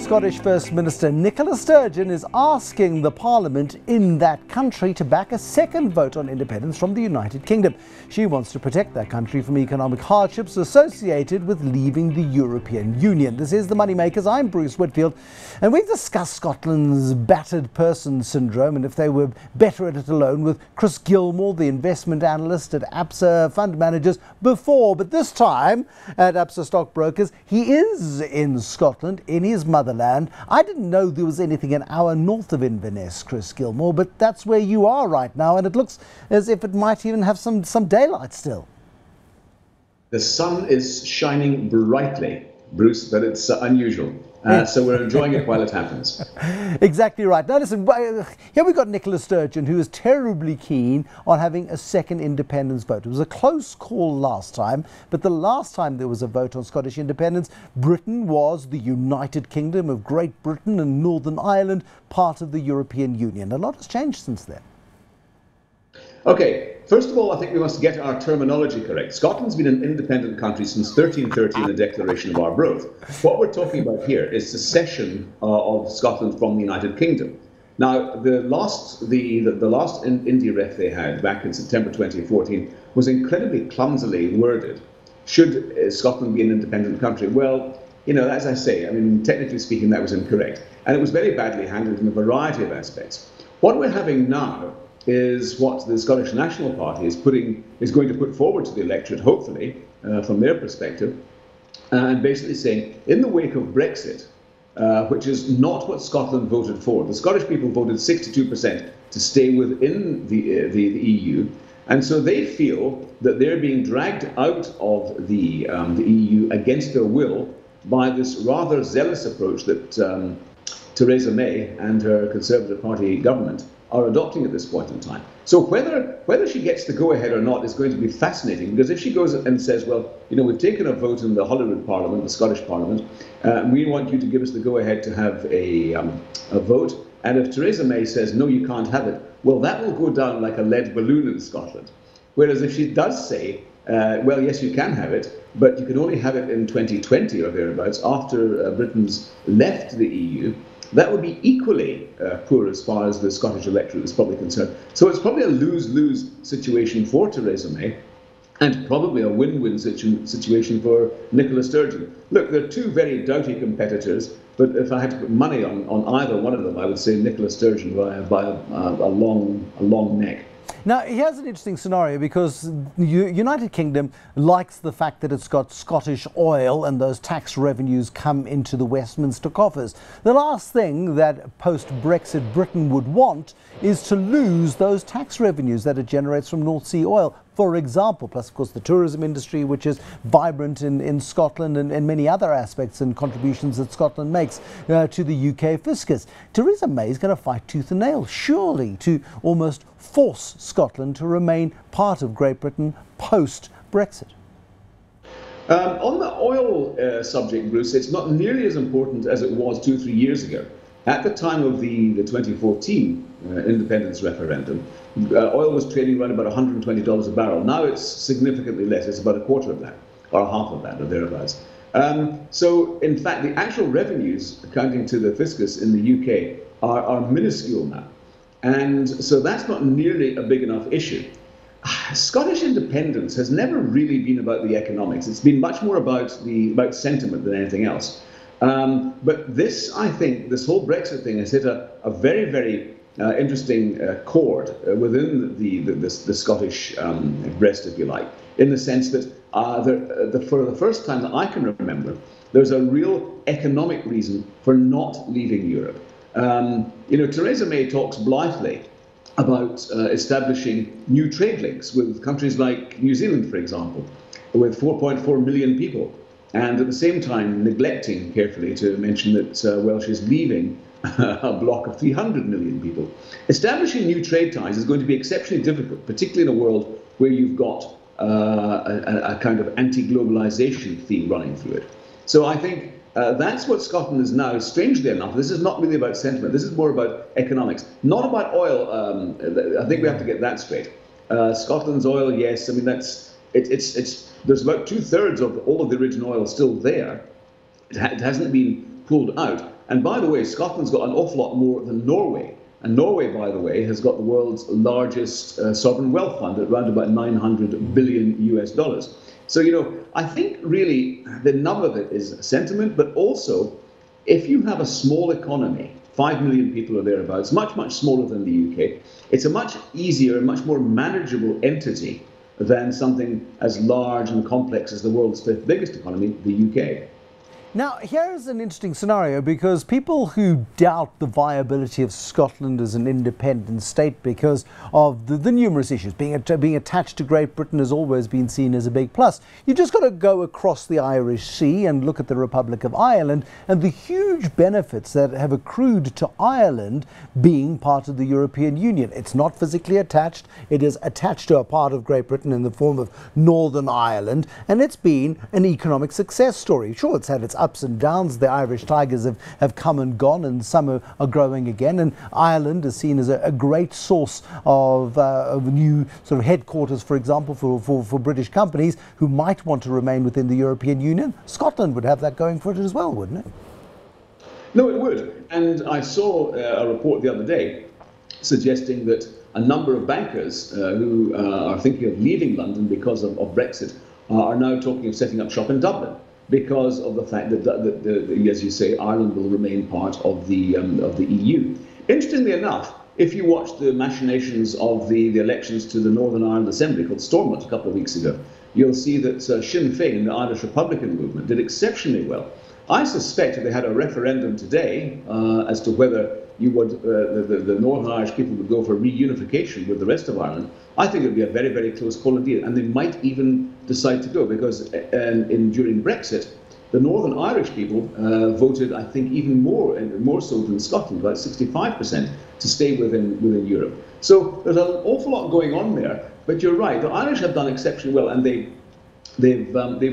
Scottish First Minister Nicola Sturgeon is asking the Parliament in that country to back a second vote on independence from the United Kingdom. She wants to protect that country from economic hardships associated with leaving the European Union. This is the Moneymakers. I'm Bruce Whitfield, and we've discussed Scotland's battered person syndrome and if they were better at it alone with Chris Gilmour, the investment analyst at Absa Fund Managers, before. But this time at Absa Stockbrokers, he is in Scotland, in his motherland. I didn't know there was anything an hour north of Inverness, Chris Gilmour, but that's where you are right now, and it looks as if it might even have some daylight still. The sun is shining brightly, Bruce, but it's unusual. So we're enjoying it while it happens. Exactly right. Now listen, here we've got Nicola Sturgeon, who is terribly keen on having a second independence vote. It was a close call last time, but the last time there was a vote on Scottish independence, Britain was the United Kingdom of Great Britain and Northern Ireland, part of the European Union. A lot has changed since then. Okay, first of all, I think we must get our terminology correct. Scotland's been an independent country since 1330 in the Declaration of Arbroath. What we're talking about here is secession of Scotland from the United Kingdom. Now, the last India ref they had back in September 2014 was incredibly clumsily worded. Should Scotland be an independent country? Well, you know, as I say, I mean, technically speaking, that was incorrect. And it was very badly handled in a variety of aspects. What we're having now is what the Scottish National Party is going to put forward to the electorate, hopefully, from their perspective, and basically saying, in the wake of Brexit, which is not what Scotland voted for. The Scottish people voted 62% to stay within the EU, and so they feel that they're being dragged out of the EU against their will by this rather zealous approach that Theresa May and her Conservative Party government are adopting at this point in time. So whether she gets the go-ahead or not is going to be fascinating, because if she goes and says, well, you know, we've taken a vote in the Holyrood Parliament, the Scottish Parliament, we want you to give us the go-ahead to have a vote, and if Theresa May says, no, you can't have it, well, that will go down like a lead balloon in Scotland. Whereas if she does say, well, yes, you can have it, but you can only have it in 2020 or thereabouts, after Britain's left the EU, that would be equally poor as far as the Scottish electorate is probably concerned. So it's probably a lose-lose situation for Theresa May, and probably a win-win situation for Nicola Sturgeon. Look, they're two very doughty competitors, but if I had to put money on either one of them, I would say Nicola Sturgeon by a long neck. Now, here's an interesting scenario, because the United Kingdom likes the fact that it's got Scottish oil and those tax revenues come into the Westminster coffers. The last thing that post-Brexit Britain would want is to lose those tax revenues that it generates from North Sea oil, for example, plus of course the tourism industry, which is vibrant in Scotland, and many other aspects and contributions that Scotland makes to the UK fiscus. Theresa May is going to fight tooth and nail, surely, to almost force Scotland to remain part of Great Britain post-Brexit. On the oil subject, Bruce, it's not nearly as important as it was 2 or 3 years ago. At the time of the 2014 independence referendum, oil was trading around about $120 a barrel. Now it's significantly less. It's about a quarter of that, or half of that, or thereabouts. So, in fact, the actual revenues, accounting to the fiscus in the UK, are minuscule now. And so that's not nearly a big enough issue. Scottish independence has never really been about the economics. It's been much more about sentiment than anything else. But this, I think, this whole Brexit thing has hit a very, very interesting chord within the Scottish breast, if you like, in the sense that for the first time that I can remember, there's a real economic reason for not leaving Europe. You know, Theresa May talks blithely about establishing new trade links with countries like New Zealand, for example, with 4.4 million people, and at the same time neglecting carefully to mention that, well, she's leaving a block of 300 million people. Establishing new trade ties is going to be exceptionally difficult, particularly in a world where you've got a kind of anti-globalization theme running through it. So I think that's what Scotland is now. Strangely enough, this is not really about sentiment. This is more about economics, not about oil. I think we have to get that straight. Scotland's oil, yes. I mean, there's about 2/3 of all of the original oil still there. It hasn't been pulled out. And by the way, Scotland's got an awful lot more than Norway. And Norway, by the way, has got the world's largest sovereign wealth fund at around about 900 billion US dollars. So, I think really the nub of it is sentiment, but also if you have a small economy, 5 million people or thereabouts, much, much smaller than the UK, it's a much easier and much more manageable entity than something as large and complex as the world's fifth biggest economy, the UK. Now, here's an interesting scenario, because people who doubt the viability of Scotland as an independent state because of the numerous issues, being attached to Great Britain has always been seen as a big plus. You just got to go across the Irish Sea and look at the Republic of Ireland and the huge benefits that have accrued to Ireland being part of the European Union. It's not physically attached. It is attached to a part of Great Britain in the form of Northern Ireland, and it's been an economic success story. Sure, it's had its ups and downs. The Irish Tigers have come and gone, and some are growing again. And Ireland is seen as a great source of new sort of headquarters, for example, for British companies who might want to remain within the European Union. Scotland would have that going for it as well, wouldn't it? No, it would. And I saw a report the other day suggesting that a number of bankers who are thinking of leaving London because of Brexit are now talking of setting up shop in Dublin, because of the fact that, as you say, Ireland will remain part of the EU. Interestingly enough, if you watched the machinations of the elections to the Northern Ireland Assembly called Stormont a couple of weeks ago, you'll see that Sinn Féin, the Irish Republican movement, did exceptionally well. I suspect if they had a referendum today as to whether you would the Northern Irish people would go for reunification with the rest of Ireland, I think it would be a very, very close call indeed. And they might even decide to go, because during Brexit, the Northern Irish people voted, I think, even more so than Scotland, about 65%, to stay within Europe. So there's an awful lot going on there. But you're right, the Irish have done exceptionally well, and they've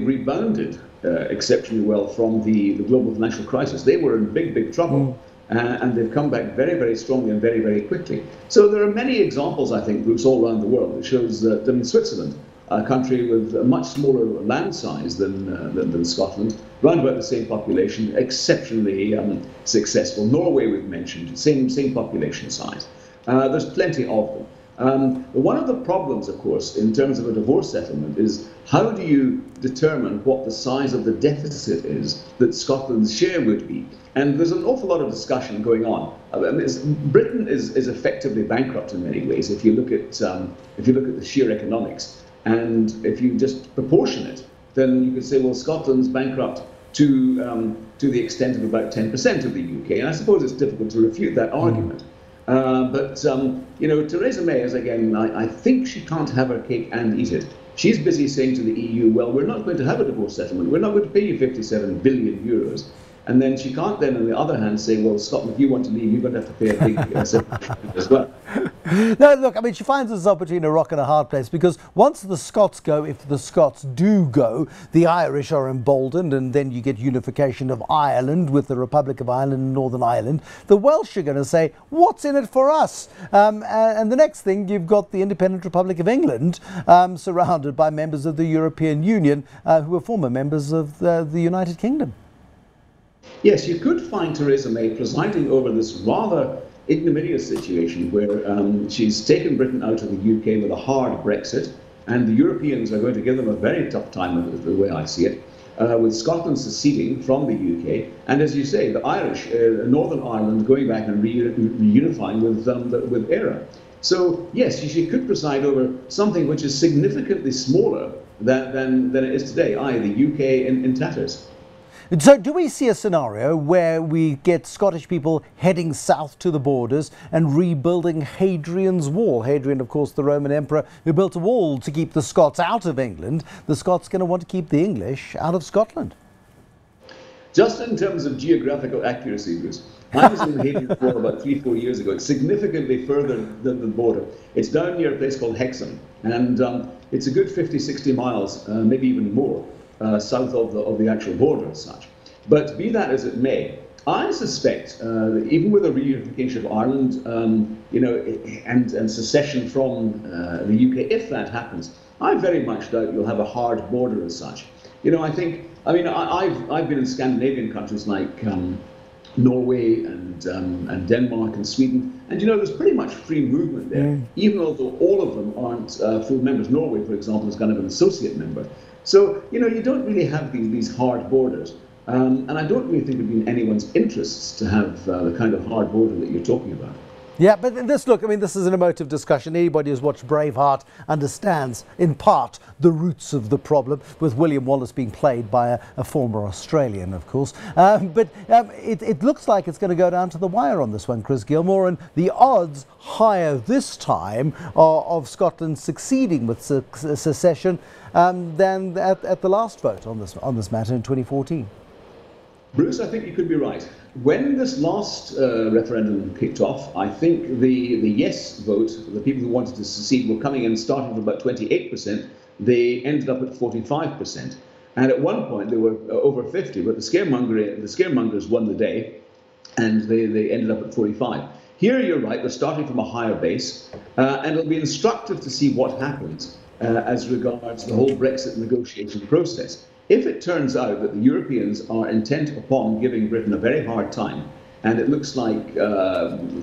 rebounded exceptionally well from the global financial crisis. They were in big, big trouble. And they've come back very, very strongly and very, very quickly. So there are many examples, I think, Bruce, all around the world that shows that Switzerland, a country with a much smaller land size than Scotland, around about the same population, exceptionally successful. Norway, we've mentioned, same population size. There's plenty of them. One of the problems, of course, in terms of a divorce settlement is how do you determine what the size of the deficit is that Scotland's share would be? And there's an awful lot of discussion going on. Britain is effectively bankrupt in many ways if you look at the sheer economics, and if you just proportion it, then you could say, well, Scotland's bankrupt to the extent of about 10% of the UK, and I suppose it's difficult to refute that argument. But Theresa May is, again, I think she can't have her cake and eat it. She's busy saying to the EU, well, we're not going to have a divorce settlement. We're not going to pay you 57 billion euros. And then she can't then, on the other hand, say, well, Scotland, if you want to leave, you're going to have to pay a big settlement as well. No, look, I mean, she finds herself between a rock and a hard place, because once the Scots go, if the Scots do go, the Irish are emboldened, and then you get unification of Ireland with the Republic of Ireland and Northern Ireland. The Welsh are going to say, what's in it for us? And the next thing, you've got the independent Republic of England surrounded by members of the European Union who are former members of the United Kingdom. Yes, you could find Theresa May presiding over this rather ignominious situation where she's taken Britain out of the UK with a hard Brexit, and the Europeans are going to give them a very tough time, the way I see it, with Scotland seceding from the UK, and as you say, the Irish, Northern Ireland, going back and reunifying with ERA. So yes, she could preside over something which is significantly smaller than it is today, the UK in tatters. So do we see a scenario where we get Scottish people heading south to the borders and rebuilding Hadrian's Wall? Hadrian, of course, the Roman emperor who built a wall to keep the Scots out of England. The Scots going to want to keep the English out of Scotland. Just in terms of geographical accuracy, Bruce, I was in Hadrian's Wall about 3-4 years ago. It's significantly further than the border. It's down near a place called Hexham, and it's a good 50-60 miles, maybe even more, south of the actual border as such. But be that as it may, I suspect that even with a reunification of Ireland, and secession from the UK, if that happens, I very much doubt you'll have a hard border as such. I've been in Scandinavian countries like Norway and Denmark and Sweden. And there's pretty much free movement there, even although all of them aren't full members. Norway, for example, is kind of an associate member. So, you don't really have these hard borders. And I don't really think it would be in anyone's interests to have the kind of hard border that you're talking about. Yeah, but this is an emotive discussion. Anybody who's watched Braveheart understands, in part, the roots of the problem, with William Wallace being played by a former Australian, of course. But it looks like it's going to go down to the wire on this one, Chris Gilmour, and the odds higher this time of Scotland succeeding with secession than at the last vote on this matter in 2014. Bruce, I think you could be right. When this last referendum kicked off, I think the yes vote, the people who wanted to secede, were coming in starting from about 28%. They ended up at 45%. And at one point, they were over 50, but the scaremongers won the day, and they ended up at 45. Here, you're right, we're starting from a higher base, and it'll be instructive to see what happens as regards the whole Brexit negotiation process. If it turns out that the Europeans are intent upon giving Britain a very hard time, and it looks like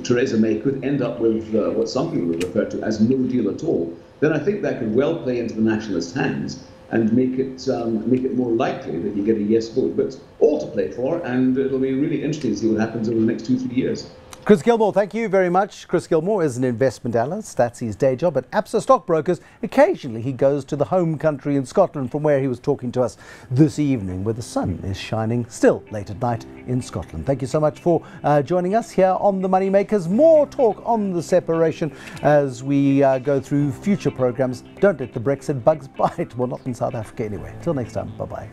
Theresa May could end up with what some people would refer to as no deal at all, then I think that could well play into the nationalists' hands and make it more likely that you get a yes vote. But it's all to play for, and it'll be really interesting to see what happens over the next 2-3 years. Chris Gilmour, thank you very much. Chris Gilmour is an investment analyst. That's his day job at Absa Stockbrokers. Occasionally he goes to the home country in Scotland, from where he was talking to us this evening, where the sun is shining still late at night in Scotland. Thank you so much for joining us here on the Moneymakers. More talk on the separation as we go through future programs. Don't let the Brexit bugs bite. Well, not in South Africa anyway. Till next time, bye-bye.